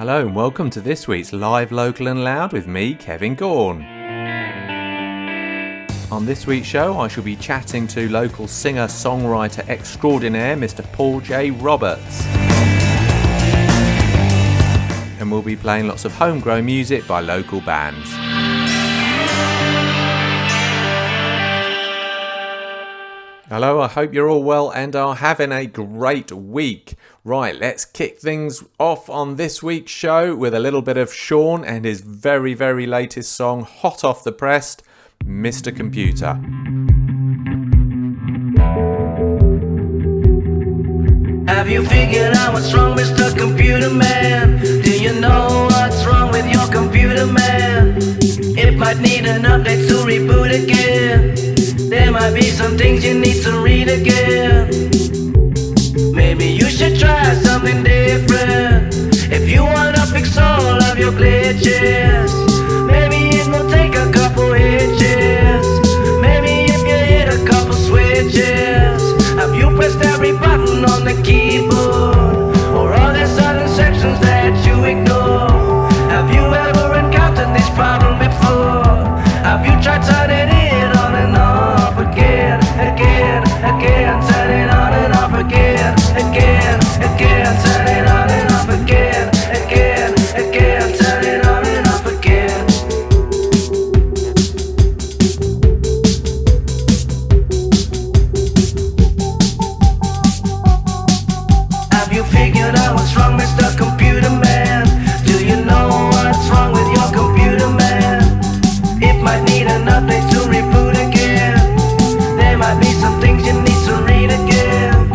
Hello and welcome to this week's Live, Local and Loud with me, Kevin Gaughan. On this week's show I shall be chatting to local singer-songwriter extraordinaire Mr. Paul J. Roberts. And we'll be playing lots of homegrown music by local bands. Hello, I hope you're all well and are having a great week. Right, let's kick things off on this week's show with a little bit of Sean and his very, very latest song, hot off the press, Mr. Computer. Have you figured out what's wrong, Mr. Computer Man? Do you know what's wrong with your computer, man? It might need an update to reboot again. There might be some things you need to read again. Maybe you should try something different if you wanna fix all of your glitches. Maybe it will take a couple hitches. Maybe if you hit a couple switches. Have you pressed every button on the keyboard? Or are there certain sections that you ignore? Have you ever encountered this problem before? Have you tried turning it on and off again, again, again? Turn it on and off again, again, again. Turn it on and off again, again, again. Turn it on and off again. Have you figured out what's wrong, Mr. Computer Man? Do you know what's wrong with your computer, man? It might need an update to reboot again. There might be some things you need to read again.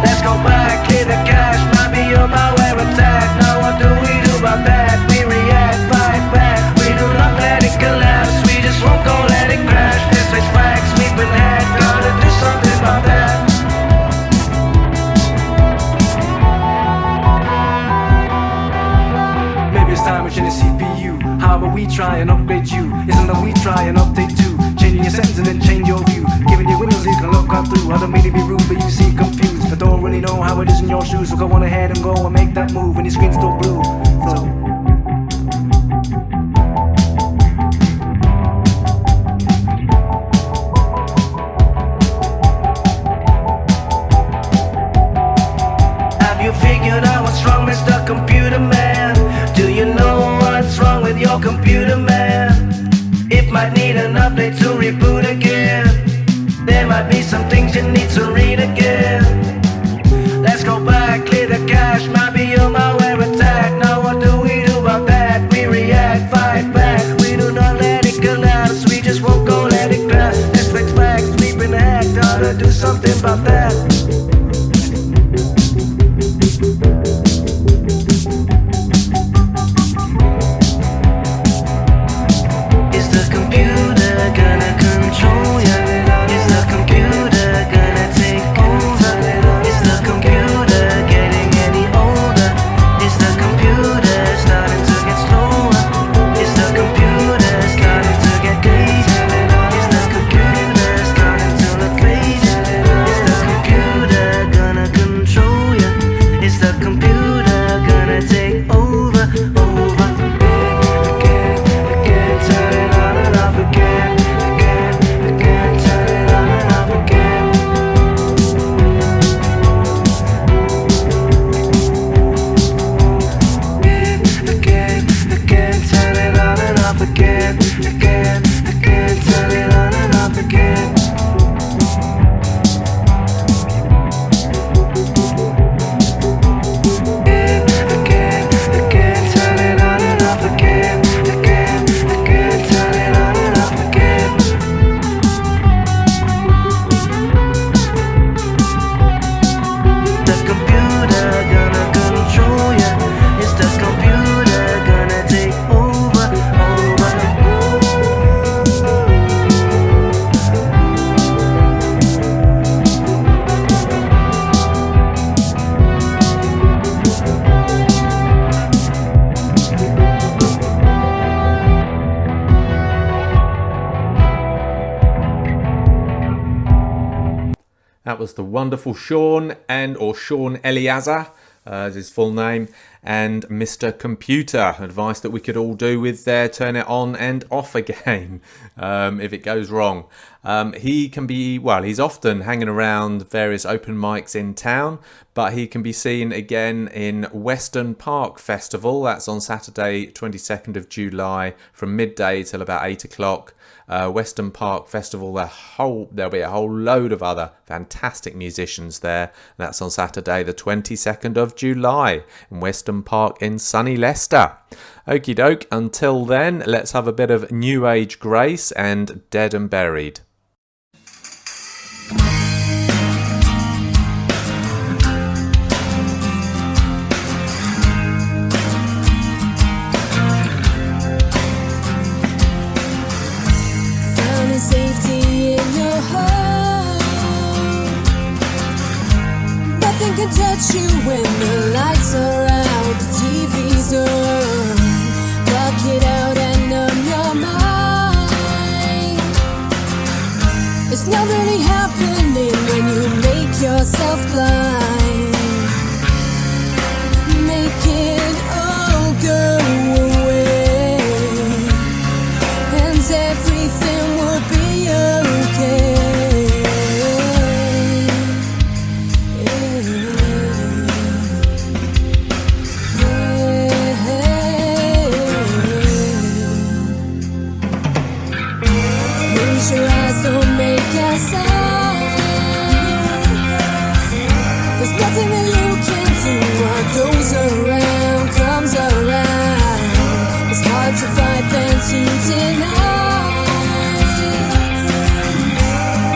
Let's go back, clear the cache. Might be your malware attack. Now what do we do about that? We react, fight back. We do not let it collapse. We just won't go let it crash. This is facts, we've been hacked. Gotta do something about that. Maybe it's time we change the CPU. How about we try and upgrade you? Isn't that we try and update too? Changing your settings and then change your view. Giving you windows you can look up through. I don't mean to be rude, but you seem confused. I don't really know how it is in your shoes, so go on ahead and go and make that move when your screen's still blue. So have you figured out what's wrong, Mr. Computer Man? Do you know what's wrong with your computer, man? It might need an update to reboot again. There might be some things you need to read again. Let's go back, clear the cache. Might be your malware attack. Now what do we do about that? We react, fight back. We do not let it collapse. We just won't go let it crash. Let's fix facts, we've been hacked. Gotta do something about that. Is the computer gonna control ya? Is the computer gonna take over? Is the computer getting any older? Is the computer starting to get slower? Is the computer starting to get crazy? Is the computer starting to look crazy? Is the computer gonna control ya? Is the computer gonna take over? Again, again, turn it on and off again. Again, again, turn it on and off again. Again, again, turn it on and off again. Again, again, turn it on and off again. Again, again, turn it on and off again. Again, again, turn it on and off again. The computer gonna control ya? Is the computer gonna take over? That was the wonderful Sean Sean Eliazar, is his full name, and Mr. Computer, advice that we could all do with their turn it on and off again if it goes wrong. He can be, well, he's often hanging around various open mics in town, but he can be seen again in Western Park Festival. That's on Saturday, 22nd of July from midday till about 8 o'clock. Western Park Festival, there'll be a whole load of other fantastic musicians there. That's on Saturday the 22nd of July in Western Park in sunny Leicester. Okie doke, until then, let's have a bit of New Age Grace and Dead and Buried. Safety in your heart. Nothing can touch you when the lights are out, the TV's on. Block it out and numb your mind. It's not really happening when you make yourself blind. Make it all go away, and everything will be okay. Close your eyes, don't make a sound. There's nothing that you can do. What goes around comes around. It's hard to fight than to deny.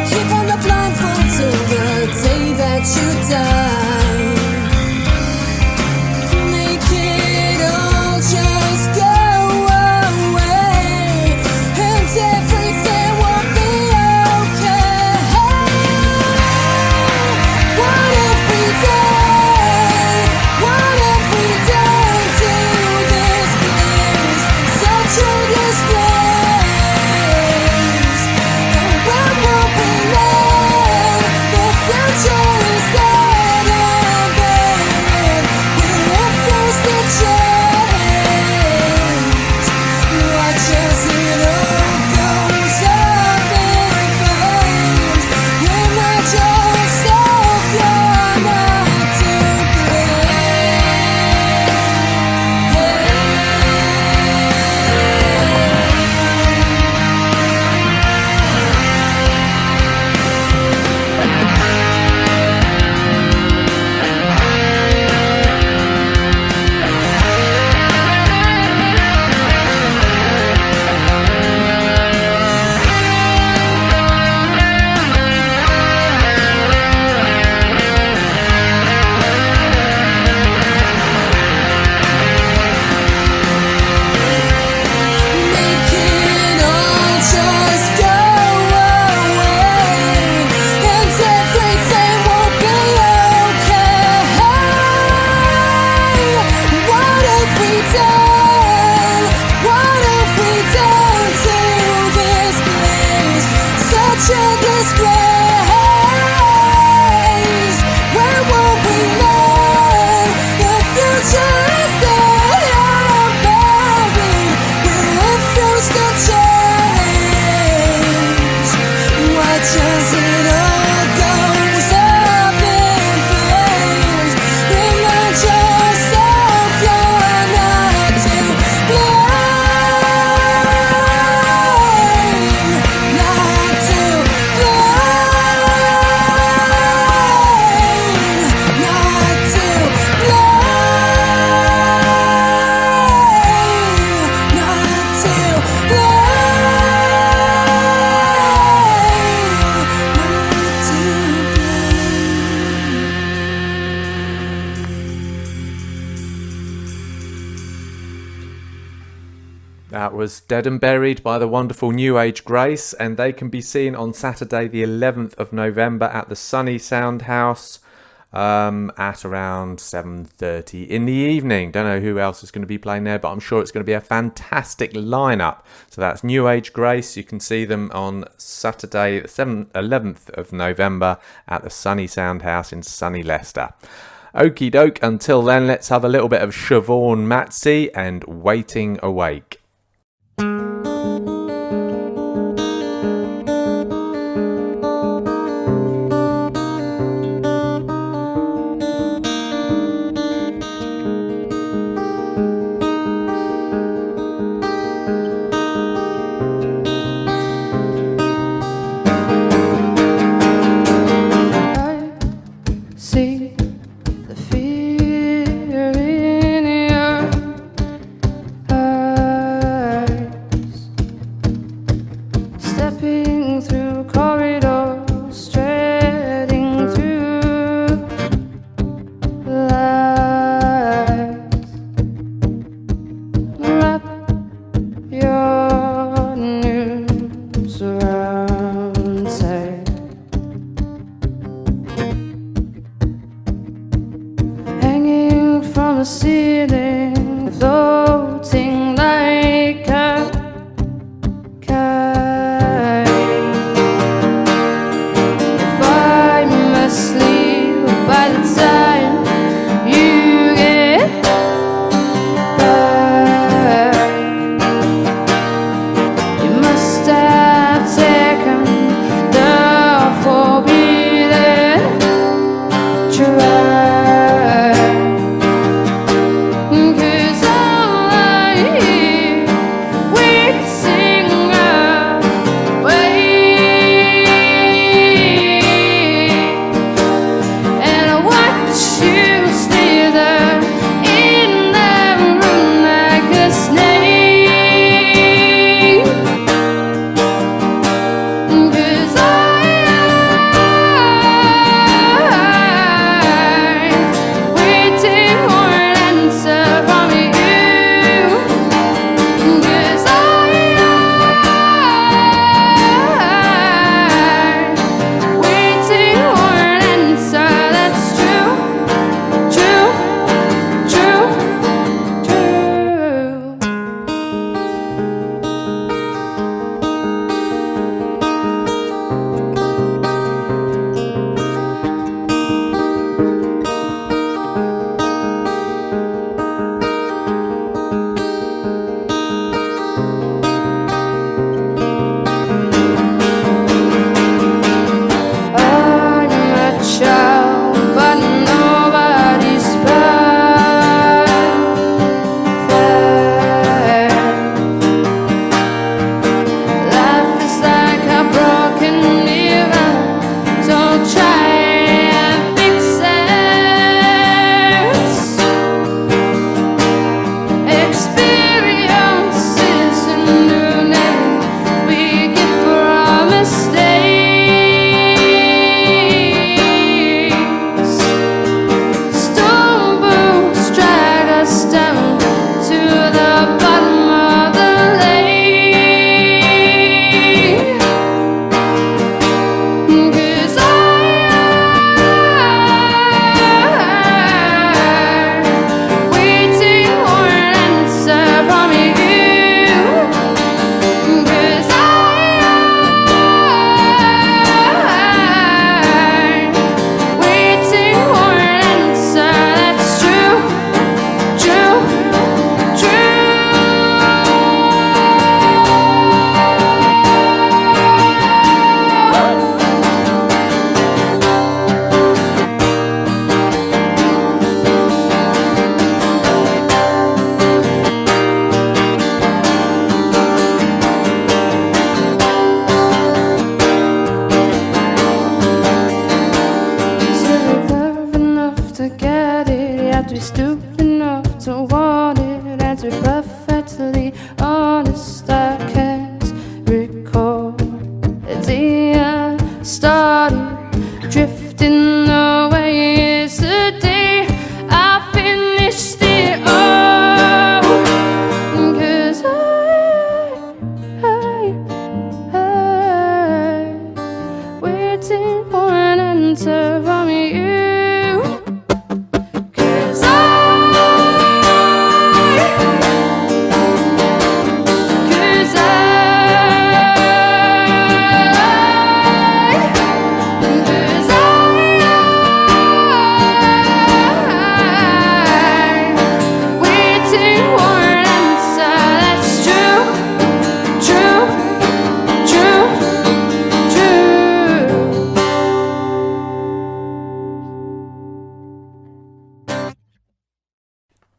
Keep on the blindfold till the day that you die. Make it all just go away, and everything will be okay. What have we done? What have we done to this place? Such a disgrace. And when will we learn? The future is dead and buried. We refuse to change. Watch as it all goes up in flames. Imagine yourself, you're not to make it all just go away, and everything will be okay. What have we done? What have we done to this place? Such a disgrace. When will we learn? The future is dead and buried. We refuse to change. Watch as it all goes up in flames. Remind yourself you're not to blame. Not to blame. Not to blame. Not to That was Dead and Buried by the wonderful New Age Grace, and they can be seen on Saturday the 11th of November at the sunny Soundhouse at around 7:30 in the evening. Don't know who else is going to be playing there, but I'm sure it's going to be a fantastic lineup. So that's New Age Grace. You can see them on Saturday the 11th of November at the sunny Soundhouse in sunny Leicester. Okie doke, until then, let's have a little bit of Siobhan Matsey and Waiting Awake. See the fear in your eyes, stepping through corridors, treading through lies. Wrap your news around, say, hanging from the ceiling, floating like a kite. If I'm asleep by the time you get back, you must have taken the forbidden track.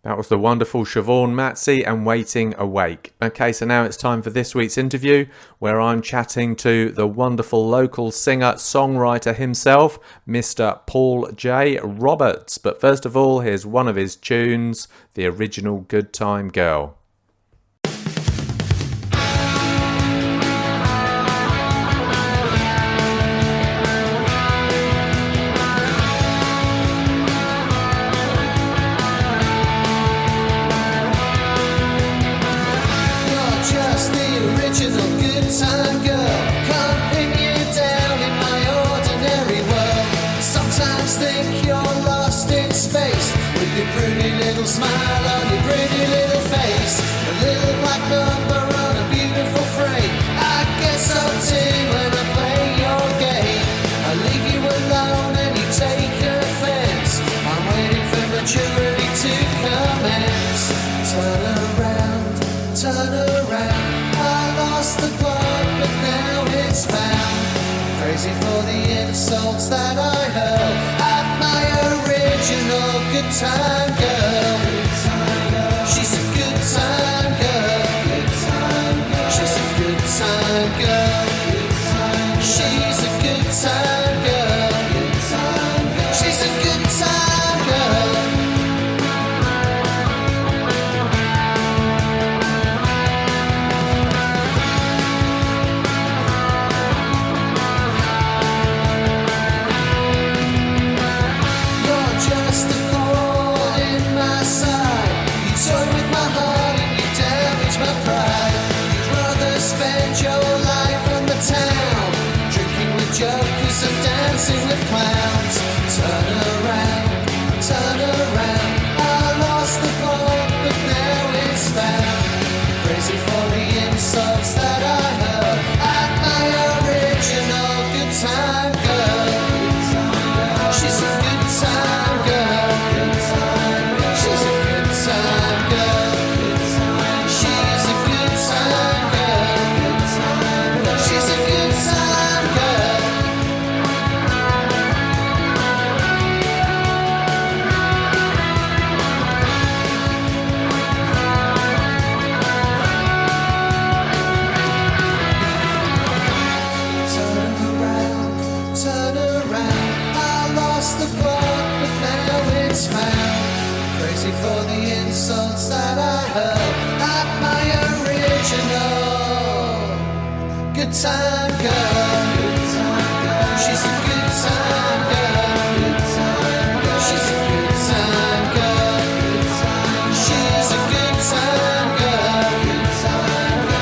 That was the wonderful Siobhan Matsey and Waiting Awake. Okay, so now it's time for this week's interview, where I'm chatting to the wonderful local singer-songwriter himself, Mr. Paul J. Roberts. But first of all, here's one of his tunes, the original Good Time Girl. Smile on your pretty little face, a little black number on a beautiful frame. I guess I'll sing when I play your game. I leave you alone and you take offense. I'm waiting for maturity to commence. Turn around. I lost the plot, but now it's found. Crazy for the insults that I heard at my original good time girl. She's a good time girl. She's a good time girl. She's a good time girl. She's a good time girl. You're just a thorn in my side. You toy with my heart and you damage my pride. You'd rather spend your life on the town, drinking with jokers and dancing with clowns. Turn around. I lost the plot, but now it's found. Crazy for the insults that I heard at my original good time girl. She's a good time girl. She's a good time girl. She's a good time girl. She's a good time girl. Turn around. I lost the plot, but now it's found. Crazy for the insults that I heard at my original good time girl. She's a good time girl. She's a good time girl. She's a good time girl.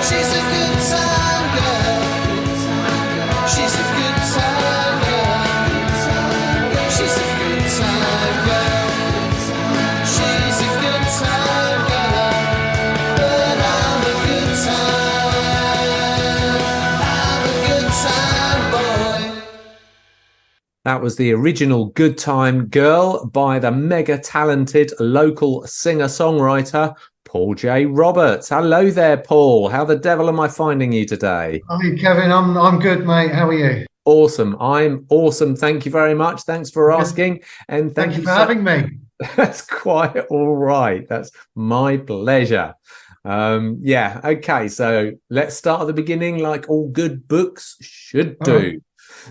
She's a good time girl. She's a good time girl. She's a good time girl. She's a good time girl. But I'm a good time boy. That was the original Good Time Girl by the mega talented local singer-songwriter Paul J. Roberts. Hello there, Paul. How the devil am I finding you today? Hi, Kevin. I'm good, mate. How are you? Awesome. I'm awesome. Thank you very much. Thanks for asking. And Thank you for having me. That's quite all right. That's my pleasure. Yeah. Okay. So let's start at the beginning, like all good books should do. right.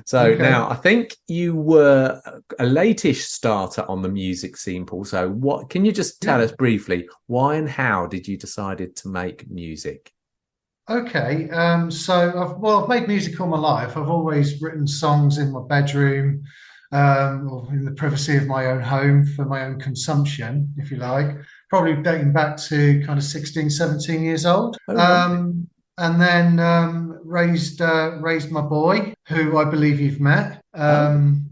So Okay. now I think you were a late-ish starter on the music scene, Paul. So what can you just tell us briefly, why and how did you decided to make music? Okay. So I've made music all my life. I've always written songs in my bedroom, or in the privacy of my own home for my own consumption, if you like. Probably dating back to kind of 16, 17 years old. Oh, right. And then raised my boy, who I believe you've met. And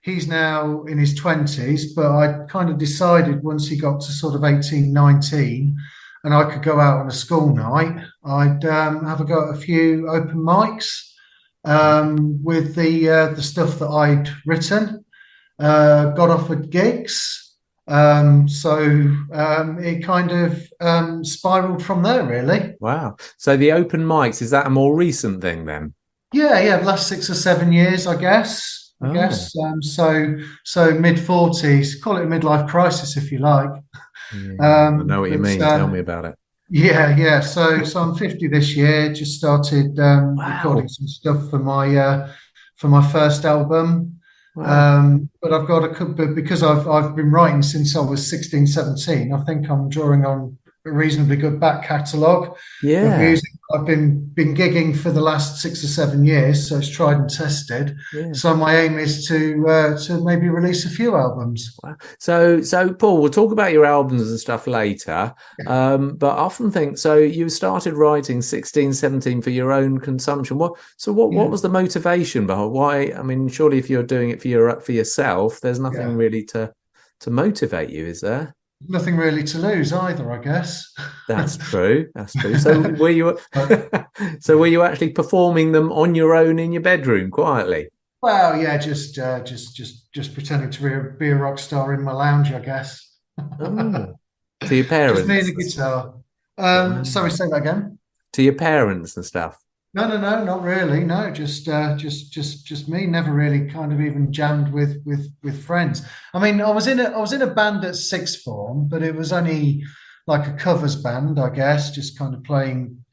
he's now in his 20s, but I kind of decided once he got to sort of 18, 19, and I could go out on a school night, I'd have a go at a few open mics with the stuff that I'd written. Got offered gigs. It kind of spiraled from there, really. Wow. So the open mics, is that a more recent thing then? Yeah, the last 6 or 7 years, I guess. I Oh, guess. So mid-40s, call it a midlife crisis if you like. yeah, I know what you But mean. Tell me about it. yeah. So I'm 50 this year. Just started recording Wow, some stuff for my first album. wow. But I've got but because I've been writing since I was 16, 17. I think I'm drawing on a reasonably good back catalogue of Yeah, music. I've been gigging for the last 6 or 7 years, so it's tried and tested. yeah. So my aim is to maybe release a few albums. Wow. So Paul, we'll talk about your albums and stuff later. But I often think so. You started writing 16, 17 for your own consumption. What Yeah, was the motivation behind why? I mean, surely if you're doing it for yourself, there's nothing yeah. really to motivate you, is there? Nothing really to lose either, I guess. That's true. That's true. So were you But, so were you actually performing them on your own in your bedroom quietly? well, yeah, just pretending to be a rock star in my lounge, I guess. Oh, to your Just me and a parents. guitar. Sorry, Wow. say that again. To your parents and stuff. No, not really. No, just me. Never really kind of even jammed with friends. I mean, I was in a band at sixth form, but it was only like a covers band, I guess, just kind of playing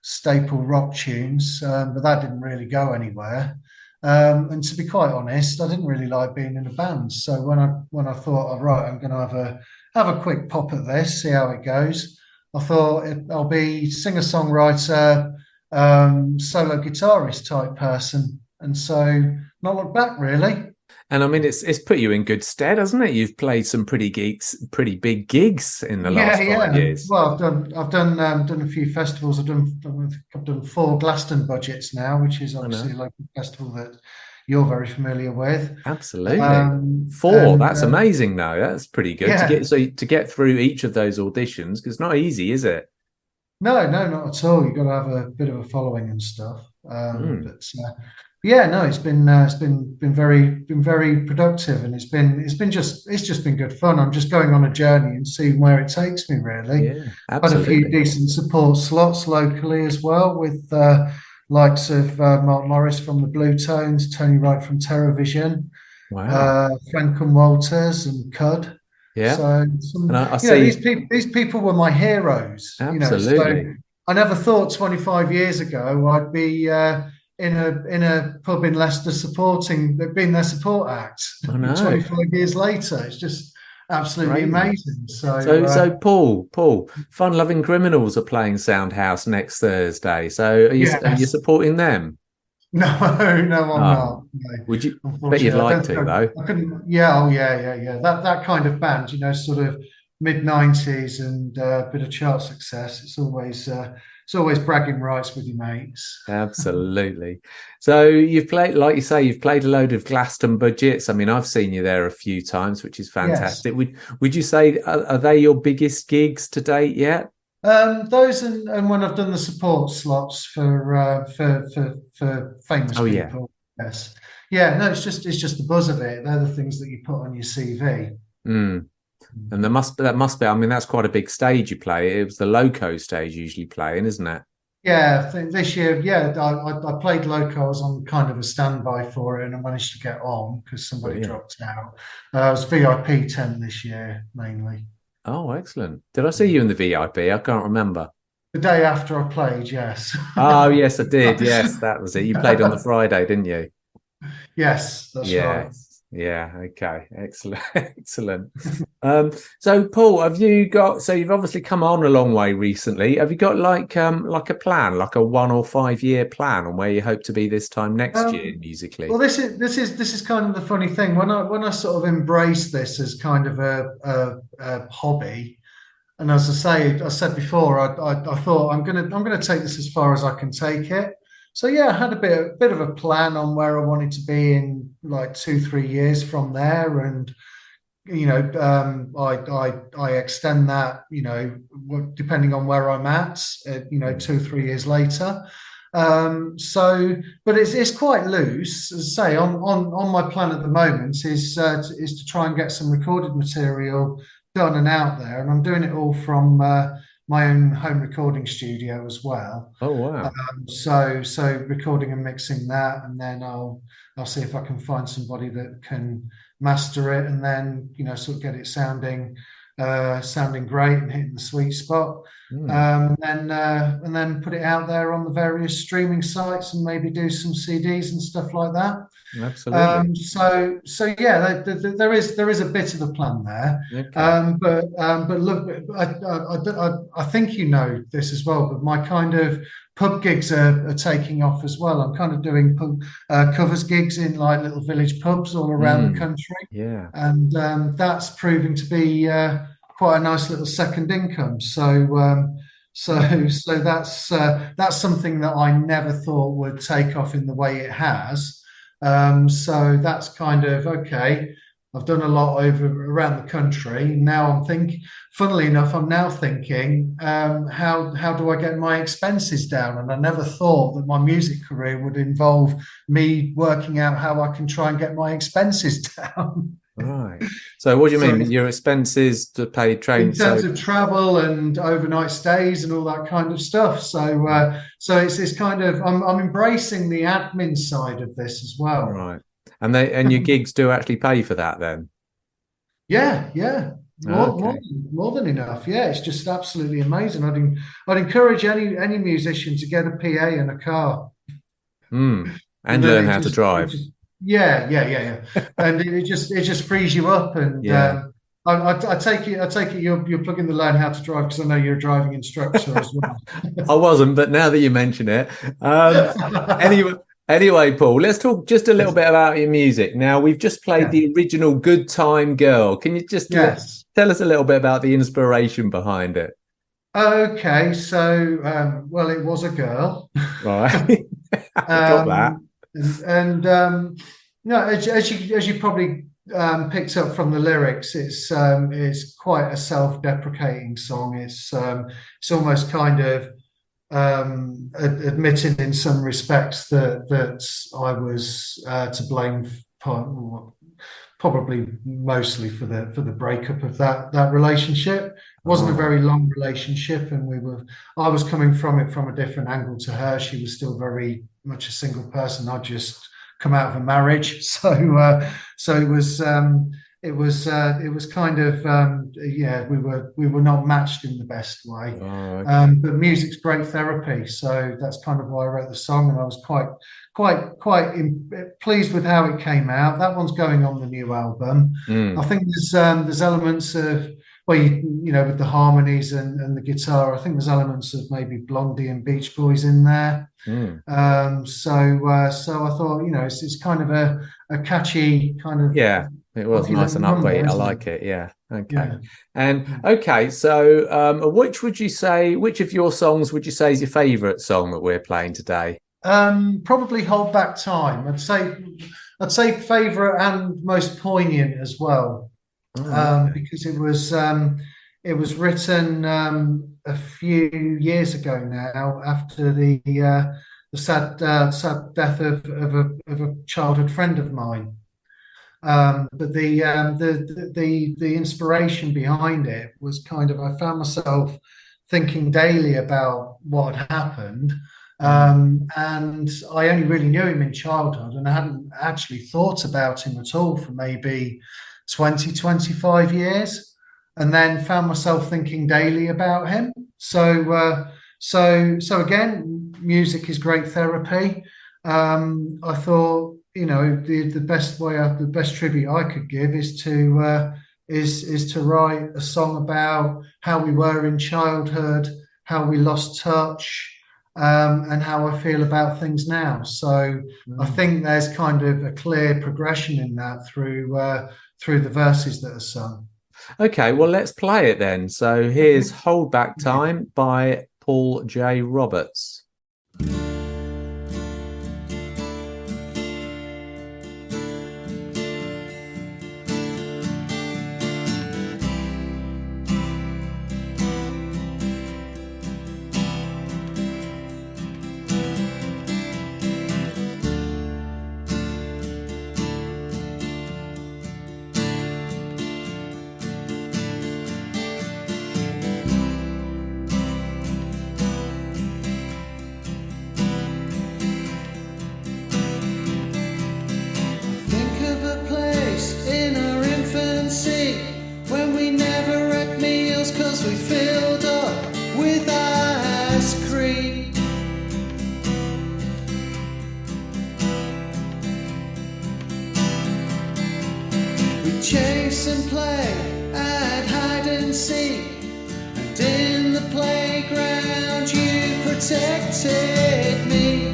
staple rock tunes. But that didn't really go anywhere. And to be quite honest, I didn't really like being in a band. So when I thought, all right, I'm going to have a quick pop at this, see how it goes. I thought I'll be singer songwriter, solo guitarist type person, and so not look back really. And I mean, it's put you in good stead, hasn't it? You've played some pretty big gigs in the Yeah, last 5 years. Well, I've done a few festivals. I've done 4 Glaston budgets now, which is I obviously know, a local festival that you're very familiar with. absolutely. Four, And that's amazing, though. That's pretty good to yeah, get through each of those auditions because it's not easy, is it? no, not at all. You've got to have a bit of a following and stuff. Mm, But yeah, no, it's been very productive, and it's just been good fun. I'm just going on a journey and seeing where it takes me. Really, yeah, had a few absolutely. decent support slots locally as well with likes of Mark Morris from the Blue Tones, Tony Wright from Terrorvision, Wow. Franklin Walters and Cud. Yeah. So And some, I these see, people were my heroes. So absolutely. I never thought 25 years ago I'd be in a pub in Leicester being their support act. I But know. 25 years later, it's just absolutely Crazy. amazing. So So Paul, Fun Loving Criminals are playing Soundhouse next Thursday. So are you yes, supporting them? no, no, I'm Oh, not. No, would you bet you'd unfortunately, I like don't to think though? I couldn't. Yeah, oh yeah. That kind of band, sort of mid 90s and a bit of chart success. It's always bragging rights with your mates. Absolutely. So you've played, like you say, you've played a load of Glaston budgets. I mean, I've seen you there a few times, which is Yes. fantastic. Would you say are they your biggest gigs to date yet? Those and when I've done the support slots for famous Oh yeah. people, yes, yeah. No, it's just the buzz of it. They're the things that you put on your CV. Mm. And that must be. I mean, that's quite a big stage you play. It was the Loco stage you usually playing, isn't it? Yeah, I think this year, yeah, I played local. I was on kind of a standby for it, and I managed to get on because somebody Brilliant. dropped out. I was VIP tent this year mainly. Oh, excellent. Did I see you in the VIP? I can't remember. The day after I played, yes. Oh, yes, I did. Yes, that was it. You played on the Friday, didn't you? Yes, that's right. Yes. Yeah. Okay. Excellent. Excellent. So Paul, so you've obviously come on a long way recently. Have you got like a plan, like a 1 or 5 year plan on where you hope to be this time next year Um, musically? well, this is kind of the funny thing when I sort of embrace this as kind of a hobby, and as I said before, I thought I'm gonna take this as far as I can take it. So yeah, I had a bit of a plan on where I wanted to be in like 2 3 years from there, and I extend that, depending on where I'm at, Mm. 2 3 years later. But it's quite loose. As I say, on my plan at the moment is to try and get some recorded material done and out there, and I'm doing it all from my own home recording studio as well. Oh wow. So recording and mixing that, and then I'll see if I can find somebody that can master it, and then sort of get it sounding great and hitting the sweet spot. And then put it out there on the various streaming sites and maybe do some CDs and stuff like that. Absolutely. So yeah, there is a bit of a plan there. Okay. But look, I think you know this as well. But my kind of pub gigs are taking off as well. I'm kind of doing covers gigs in like little village pubs all around the country, Yeah. and that's proving to be quite a nice little second income. So that's something that I never thought would take off in the way it has. So that's kind of okay. I've done a lot around the country. Now funnily enough, I'm now thinking, how do I get my expenses down? And I never thought that my music career would involve me working out how I can try and get my expenses down. Right. So what do you So mean? Your expenses to pay train? in terms of travel and overnight stays and all that kind of stuff. So it's kind of I'm embracing the admin side of this as well. Right. And your gigs do actually pay for that then? Yeah, Okay. more than enough. Yeah, it's just absolutely amazing. I'd encourage any musician to get a PA and a car. And And learn then how to drive. yeah. And it just frees you up. And Yeah. I take it you're plugging the learn how to drive, because I know you're a driving instructor as well. I wasn't, but now that you mention it. Anyway, Paul, let's talk just a little bit about your music. Now, we've just played Yeah. the original Good Time Girl. Can you just Yes. tell us a little bit about the inspiration behind it? Okay, so well, it was a girl. Right. Got that. No, as you probably picked up from the lyrics, it's quite a self-deprecating song. It's almost kind of admitting in some respects that I was to blame, probably mostly for the breakup of that relationship. It wasn't a very long relationship, and I was coming from it from a different angle to her. She was still very much a single person. I'd just come out of a marriage, so it was kind of yeah, we were not matched in the best way. Okay. But music's great therapy, so that's kind of why I wrote the song, and I was quite pleased with how it came out. That one's going on the new album. I think there's elements of, well, with the harmonies and the guitar, I think there's elements of maybe Blondie and Beach Boys in there. So I thought, it's kind of a catchy kind of, Yeah, it was nice and number, upbeat. I isn't like it? it. Yeah. Okay. Yeah. And okay, so which of your songs would you say is your favorite song that we're playing today? Probably Hold Back Time. I'd say favorite and most poignant as well. Okay. Because it was written a few years ago now, after the sad death of a childhood friend of mine. But the inspiration behind it was kind of, I found myself thinking daily about what had happened. And I only really knew him in childhood, and I hadn't actually thought about him at all for maybe 25 years, and then found myself thinking daily about him. So again, music is great therapy. I thought, the best tribute I could give is to write a song about how we were in childhood, how we lost touch, and how I feel about things now. So I think there's kind of a clear progression in that through the verses that are sung. Okay, well, let's play it then. So here's Hold Back Time by Paul J. Roberts. we filled up with ice cream. We chase and play at hide and seek, and in the playground you protected me.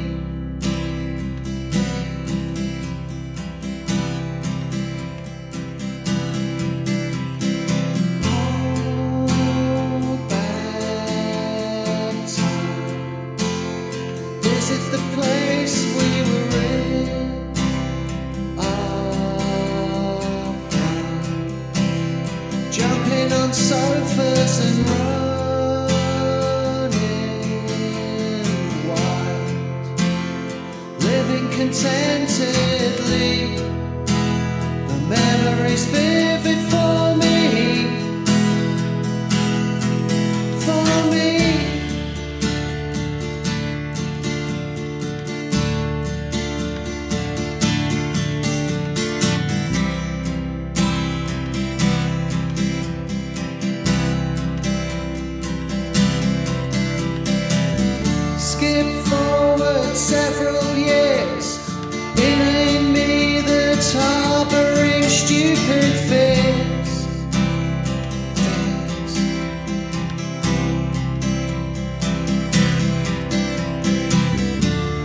The place we were in, our prime, jumping on sofas and running wild, living contentedly. The memory's vivid for me, for me. Skip forward several years, it ain't me that's harboring stupid fears.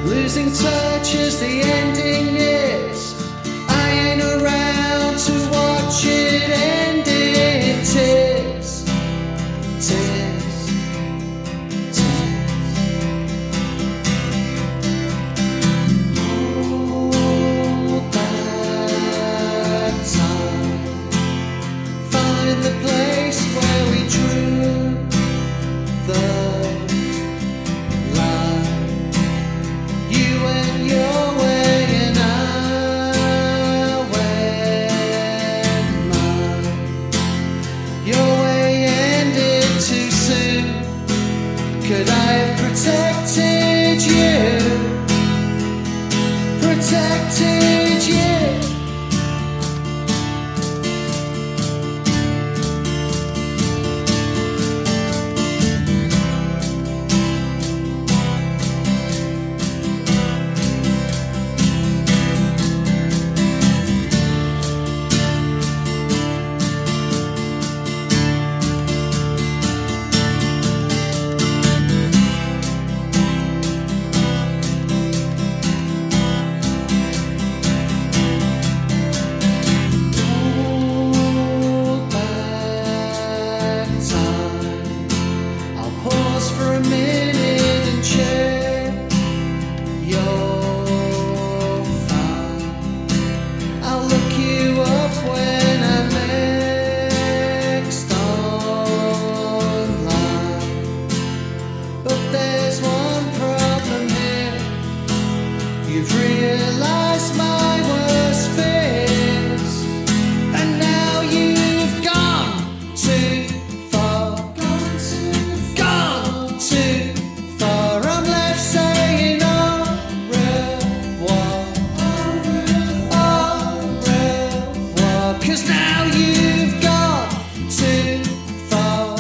Losing touch as the ending nears, I ain't around to watch it end in tears. Tears. The place where we drew the line. You went your way and I went mine. Your way ended too soon. Could I have protected you? Protected you? For a minute and check you're fine. I'll look you up when I'm next online. But there's one problem here. You've realized my worst fears, and now you've gone too far. Too far, I'm left saying au revoir, au revoir, 'cause now you've gone too far,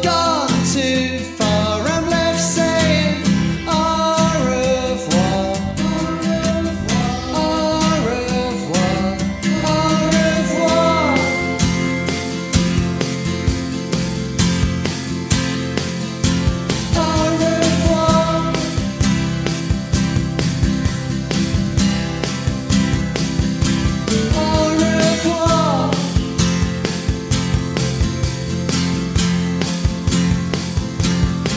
gone too far, I'm left saying au revoir, au revoir, au revoir. Au revoir. Au revoir.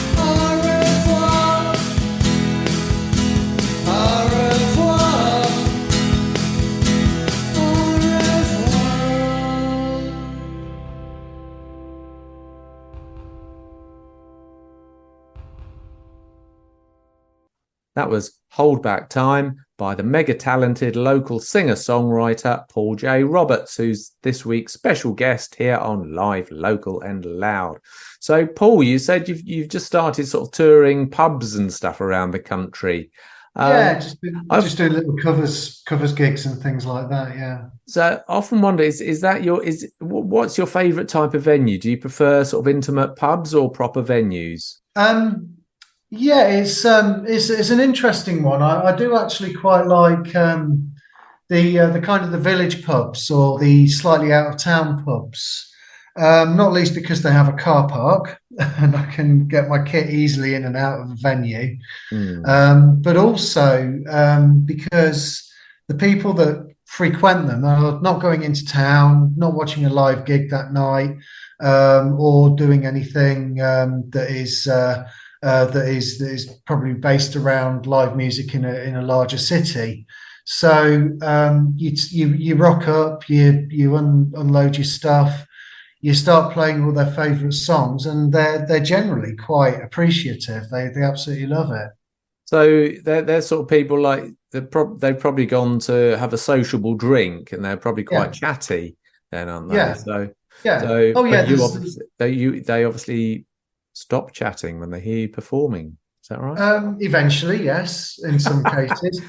Au revoir. Au revoir. Au revoir. That was Hold Back Time by the mega talented local singer-songwriter Paul J. Roberts, who's this week's special guest here on Live, Local and Loud. So, Paul, you said you've just started sort of touring pubs and stuff around the country. Yeah, I've just doing little covers gigs and things like that. Yeah. so I often wonder is that what's your favourite type of venue? Do you prefer sort of intimate pubs or proper venues? Um, yeah, it's an interesting one. I do actually quite like the kind of the village pubs or the slightly out of town pubs. Not least because they have a car park and I can get my kit easily in and out of the venue. Hmm. But also because the people that frequent them are not going into town, not watching a live gig that night, or doing anything that is probably based around live music in a larger city. So you rock up, you unload your stuff, you start playing all their favourite songs, and they're generally quite appreciative. They absolutely love it. So they're sort of people like they've probably gone to have a sociable drink and they're probably quite Yeah, chatty then, aren't they? yeah, yeah. So Oh yeah, but you there's obviously they obviously stop chatting when they hear you performing. Is that right? eventually, yes, in some cases.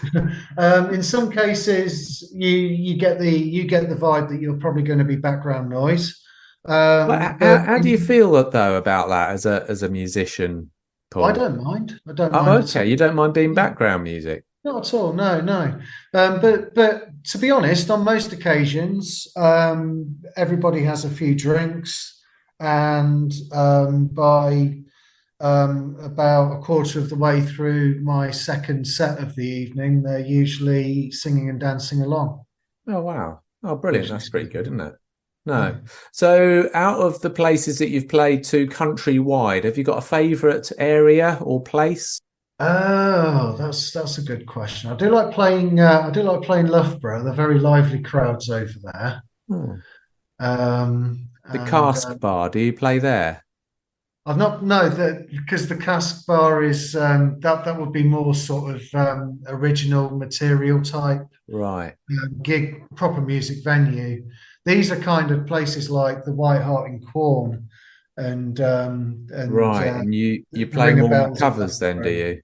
In some cases, you get the vibe that you're probably going to be background noise. But But how do you feel though about that as a musician, I Paul? don't mind. I don't Oh, mind at okay. all. You don't mind being Yeah, background music. not at all. No, no. But to be honest, on most occasions, everybody has a few drinks, and by about a quarter of the way through my second set of the evening, they're usually singing and dancing along. Oh wow. Oh, brilliant. Usually That's pretty good, speaking. isn't it? No. Yeah. So out of the places that you've played to countrywide, have you got a favourite area or place? Oh, that's a good question. I do like playing. I do like playing Loughborough. They're very lively crowds over there. Hmm. The And Cask Bar, do you play there? I've not no that because the Cask Bar is that would be more sort of original material type Right. gig, proper music venue. These are kind of places like the White Hart in Quorn and Right. And you the play Ring of more Bells in covers then, do Loughborough. you?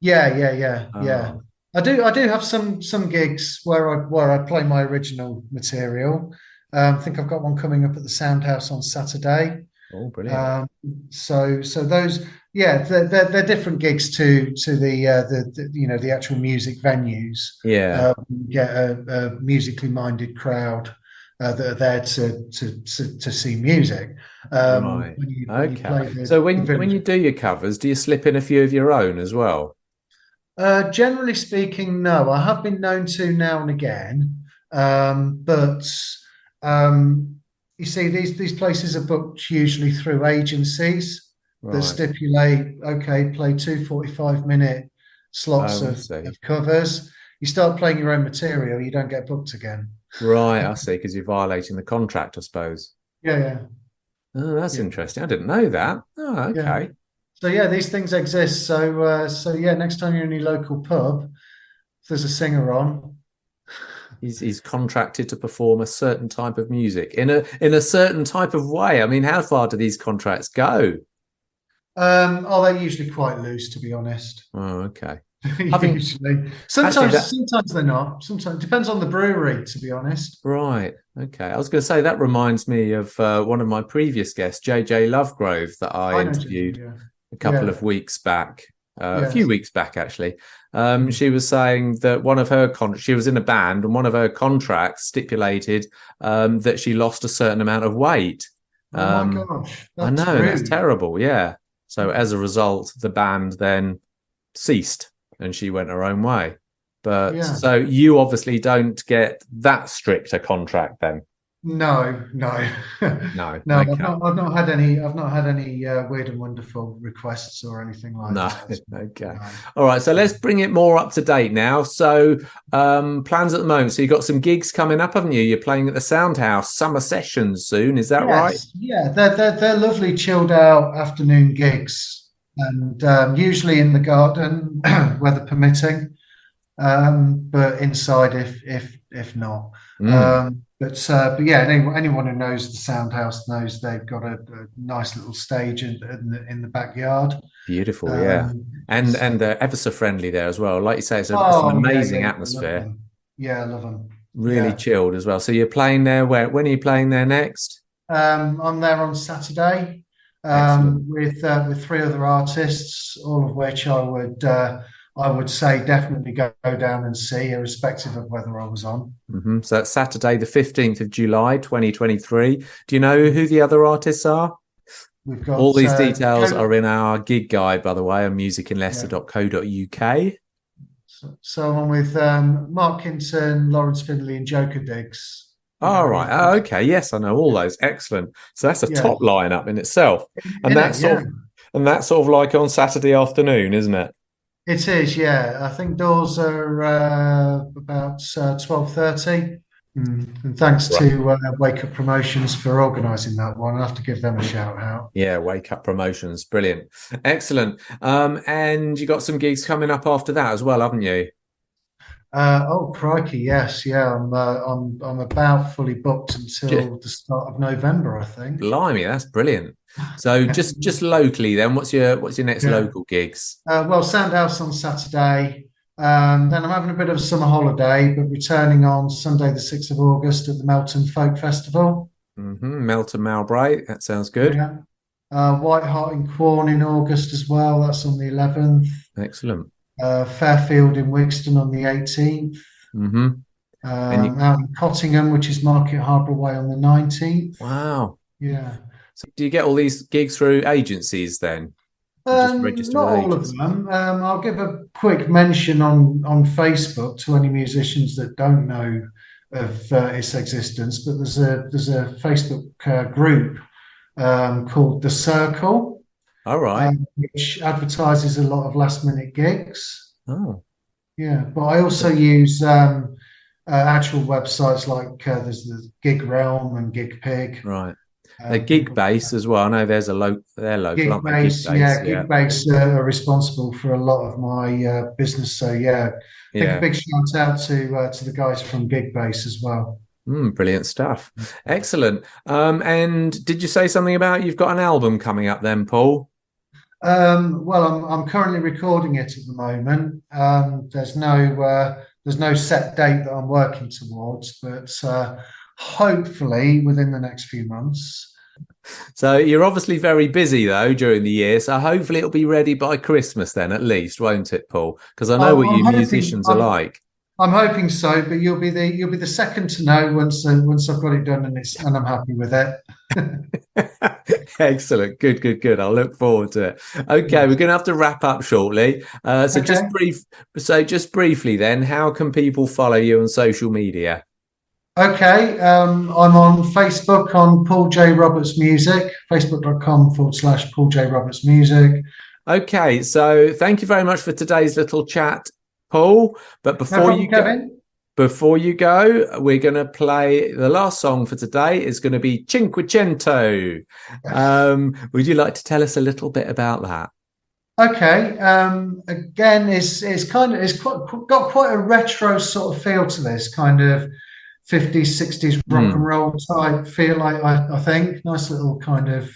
Yeah. Oh, I do have some gigs where I play my original material. I think I've got one coming up at the Soundhouse on Saturday. oh, brilliant. Um, so those yeah they're different gigs to the you know the actual music venues. Yeah. You get a musically minded crowd that are there to see music. Right. When you Okay. play So the when village. you do your covers, do you slip in a few of your own as well? Generally speaking, no. I have been known to now and again, but um, you see, these places are booked usually through agencies that Right. stipulate, okay, play 2 45-minute slots Oh, I see. of covers. You start playing your own material, you don't get booked again. Right, I see, because you're violating the contract, I suppose. Yeah, yeah, Oh, that's yeah, interesting. I didn't know that. Oh, yeah. okay. So yeah, these things exist. So yeah, next time you're in your local pub, if there's a singer on. He's contracted to perform a certain type of music in a certain type of way. I mean, how far do these contracts go? Oh, they're usually quite loose, to be honest. Oh, okay. Having Usually, actually that sometimes they're not. Sometimes depends on the brewery, to be honest. right. Okay. I was going to say that reminds me of one of my previous guests, JJ Lovegrove, that I I know, Ginger, interviewed yeah, a couple yeah, of weeks back, a few yes. weeks back actually. Mm. She was saying that one of her she was in a band, and one of her contracts stipulated that she lost a certain amount of weight. Oh my Um, gosh, I that's know, and that's rude. terrible. Yeah. So as a result, the band then ceased, and she went her own way. But Yeah. so you obviously don't get that strict a contract then. No, no, No. no. Okay. I've not had any. I've not had any weird and wonderful requests or anything like No, that. okay. No. All right, so let's bring it more up to date now. So, plans at the moment. So, you've got some gigs coming up, haven't you? You're playing at the Soundhouse summer sessions soon. Is that right? Yes, yeah, they're lovely, chilled out afternoon gigs, and usually in the garden, weather permitting, but inside if not. Mm. But yeah, anyone who knows the Soundhouse knows they've got a nice little stage in the backyard. Beautiful, yeah. And So, they're ever so friendly there as well. Like you say, it's an oh yeah, amazing yeah, I love atmosphere. them. Yeah, I love them. Really Yeah. chilled as well. So you're playing there. When are you playing there next? I'm there on Saturday Excellent. with three other artists, all of which I would say definitely go down and see, irrespective of whether I was on. So that's Saturday, the 15th of July, 2023. Do you know who the other artists are? We've All got these details Joe, are in our gig guide, by the way, on yeah. musicinleicester.co.uk. So I'm with Mark Kinson, Lawrence Finley, and Joker Diggs. All right. Oh, okay. Yes, I know all those. Excellent. So that's a Yeah, top lineup in itself. And in it, yeah. that's sort of like on Saturday afternoon, isn't it? It is, yeah. I think doors are about 12:30. And thanks Right. to Wake Up Promotions for organising that one. I have to give them a shout out. Yeah, Wake Up Promotions. Brilliant. Excellent. And you got some gigs coming up after that as well, haven't you? Oh crikey, yes, yeah. I'm about fully booked until the start of November, I think. Blimey, that's brilliant. So just locally then, what's your next Yeah. local gigs? Well, Soundhouse on Saturday. Then I'm having a bit of a summer holiday, but returning on Sunday, the 6th of August at the Melton Folk Festival. Melton Mowbray, that sounds good. Yeah. White Hart in Quorn in August as well. That's on the 11th. Excellent. Fairfield in Wigston on the 18th. Mm-hmm. Out in Cottingham, which is Market Harbour Way, on the 19th. Wow. Yeah. So do you get all these gigs through agencies then? You just register Not with all of agents? them. I'll give a quick mention on Facebook to any musicians that don't know of its existence. But there's a Facebook group called The Circle, All right. which advertises a lot of last minute gigs. Oh, Yeah, but I also use actual websites like there's the Gig Realm and Gig Pig. right. They're gig base as well. I know there's they're local, aren't they? Gig base are responsible for a lot of my business. So yeah, I think a big shout out to the guys from Gig Base as well. Brilliant stuff. Excellent. And did you say something about you've got an album coming up then, Paul? Well, I'm currently recording it at the moment. There's no set date that I'm working towards, but hopefully within the next few months. So you're obviously very busy though during the year. So hopefully it'll be ready by Christmas then, at least, won't it, Paul? Because I know what you musicians are like. I'm hoping so, but you'll be the second to know once I've got it done and I'm happy with it. Excellent. Good. I'll look forward to it. Okay, we're going to have to wrap up shortly. Just briefly then, how can people follow you on social media? Okay, I'm on Facebook on Paul J. Roberts Music, facebook.com/Paul J. Roberts Music. Okay, so thank you very much for today's little chat, Paul. But before you go, we're going to play the last song for today. Is going to be Cinquecento. Would you like to tell us a little bit about that? Okay. Again, it's got quite a retro sort of feel to this, kind of 50s, 60s rock and roll type feel. I think nice little kind of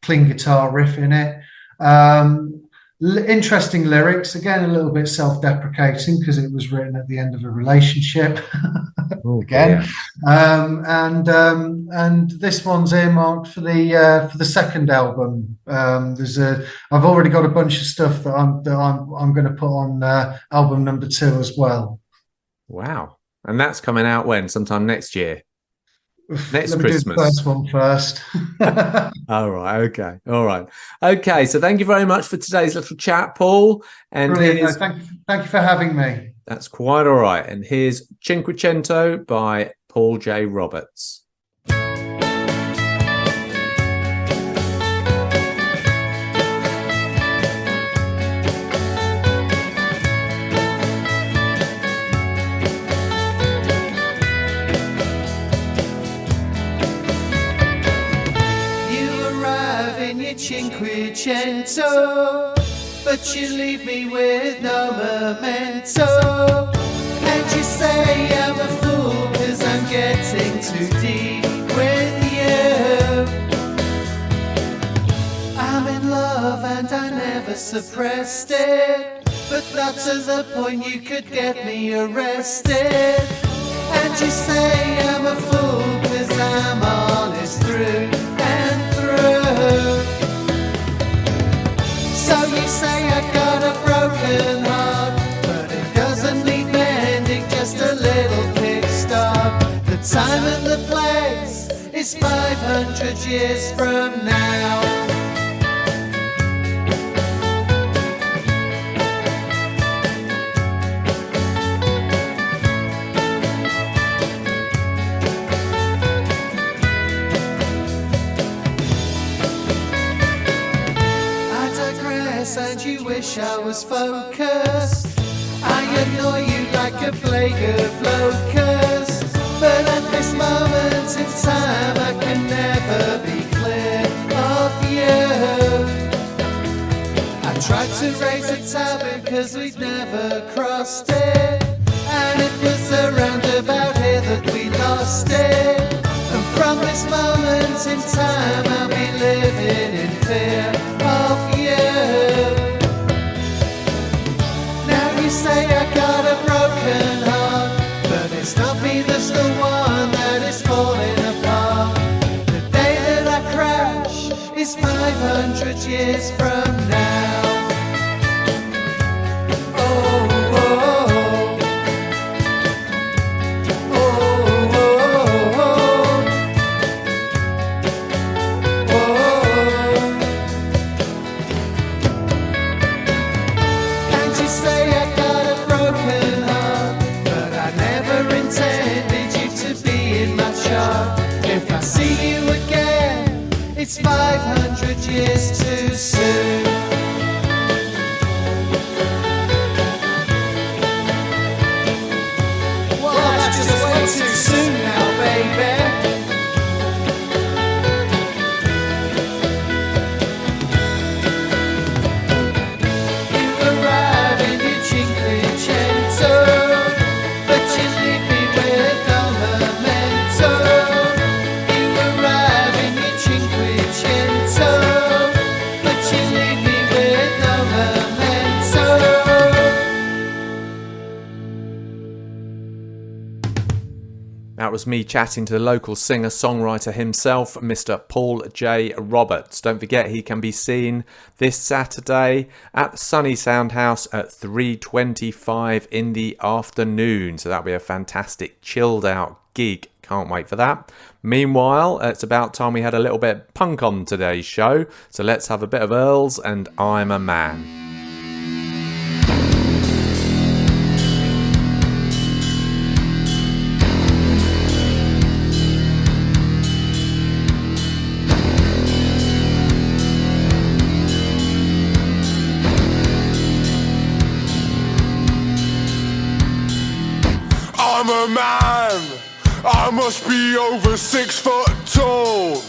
clean guitar riff in it. Interesting lyrics, again a little bit self-deprecating because it was written at the end of a relationship. Again, and this one's earmarked for the second album. I've already got a bunch of stuff that I'm going to put on album number 2 as well. Wow. And that's coming out when? Sometime next year? Next Let me Christmas. do the first one first. All right. Okay. All right. Okay. So thank you very much for today's little chat, Paul. And Brilliant. Thank you for having me. That's quite all right. And here's Cinquecento by Paul J. Roberts. Cinquecento, but you leave me with no memento. And you say I'm a fool 'cause I'm getting something too deep with you. I'm in love and I never suppressed it, but not to the point you could get me arrested. And you say I'm a fool 'cause I'm honest through and through. So you say I got a broken heart, but it doesn't need mending, just a little kickstart. The time and the place is 500 years from now. And you wish I was focused. I annoy you like a plague of locusts, but at this moment in time I can never be clear of you. I tried to raise a taboo 'cause we'd never crossed it, and it was around about here that we lost it. And from this moment in time I'll be living in fear of you. Now you say I got a broken heart, but it's not me that's the one that is falling apart. The day that I crash is 500 years from now. Oh, oh, oh. If I see you again, it's 500 years too soon. Well, that's just way too soon now, baby. You arrive in your Cinquecento, but you leave me with no memento. That was me chatting to the local singer-songwriter himself, Mr. Paul J. Roberts. Don't forget he can be seen this Saturday at the Sunny Soundhouse at 3:25 in the afternoon. So that'll be a fantastic chilled out gig. Can't wait for that. Meanwhile, it's about time we had a little bit of punk on today's show. So let's have a bit of Earls and I'm a Man. I'm a man, I must be over 6 foot tall.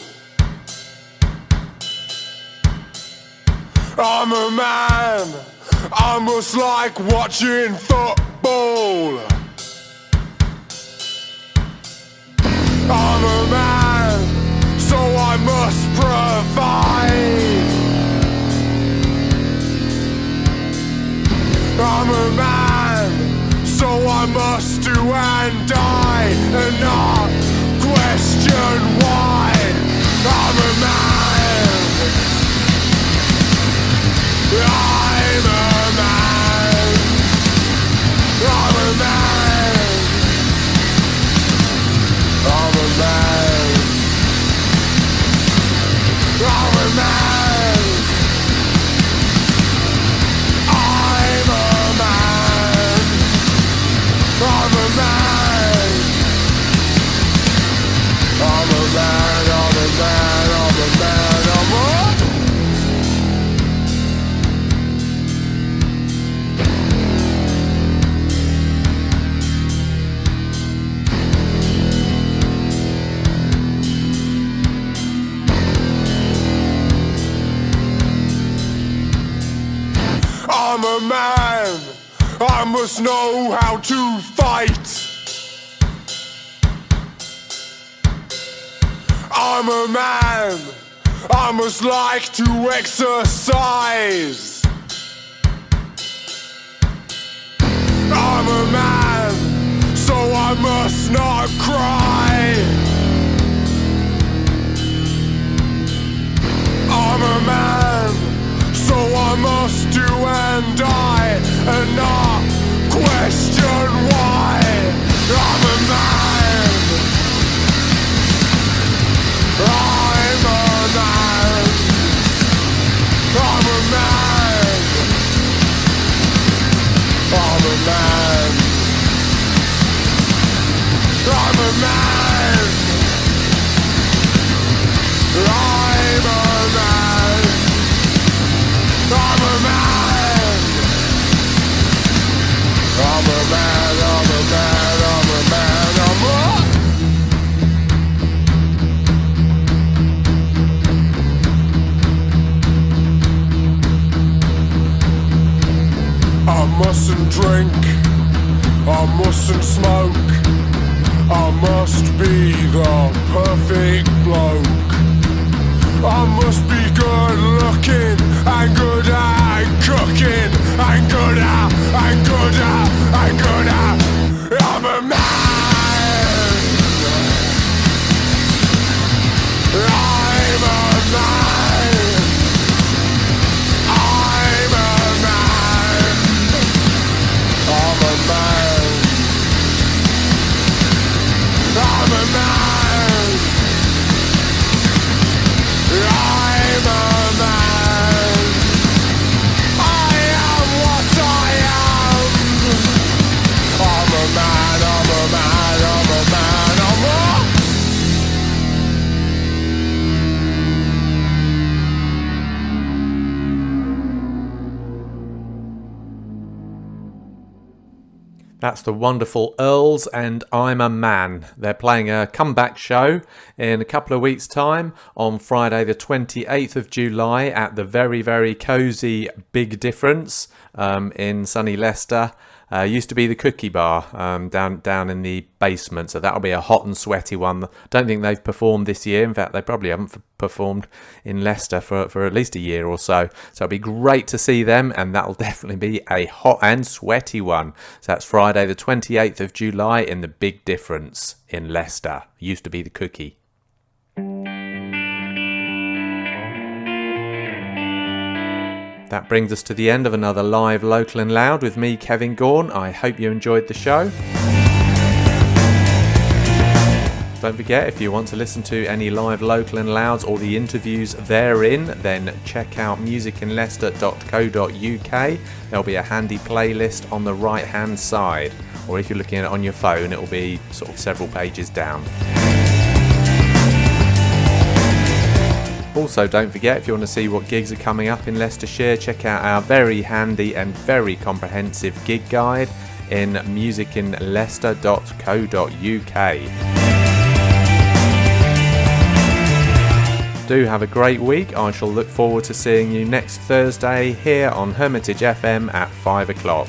I'm a man, I must like watching football. I'm a man, so I must provide. I'm a man, so I must do and die, and not question why. I'm a man. I'm a man. I'm a man. I'm a man. I'm a man. I'm a man. I'm a man. I'm a man. I'm a man. I'm a man. I'm a I'm a man, I must know how to fight. I'm a man, I must like to exercise. I'm a man, so I must not cry. I'm a man, so I must do and die, and not question why. I'm a man, I'm a man, I'm a man, I'm a man, I'm a man, I'm a man, I'm a man, I'm a man, I'm a man, I'm a man, I'm a I mustn't drink, I mustn't smoke, I must be the perfect bloke. I must be good looking and good at cooking and good at, and good at, and good at. I'm a man, I'm a man, I'm a man, I'm a man, I'm a man, I'm a man, I am what I am. I'm a man, I'm a man, I'm a man, I'm a That's the wonderful Earls and I'm a Man. They're playing a comeback show in a couple of weeks' time on Friday the 28th of July at the very, very cosy Big Difference in sunny Leicester. Used to be the Cookie Bar down in the basement, so that'll be a hot and sweaty one. Don't think they've performed this year. In fact, they probably haven't performed in Leicester for at least a year or so. So it'll be great to see them, and that'll definitely be a hot and sweaty one. So that's Friday the 28th of July in the Big Difference in Leicester. Used to be the Cookie. That brings us to the end of another live Local and Loud with me, Kevin Gaughan. I hope you enjoyed the show. Don't forget, if you want to listen to any live Local and Louds or the interviews therein, then check out musicinleicester.co.uk. There'll be a handy playlist on the right hand side, or if you're looking at it on your phone, it'll be sort of several pages down. Also, don't forget, if you want to see what gigs are coming up in Leicestershire, check out our very handy and very comprehensive gig guide in musicinleicester.co.uk. Do have a great week. I shall look forward to seeing you next Thursday here on Hermitage FM at 5 o'clock.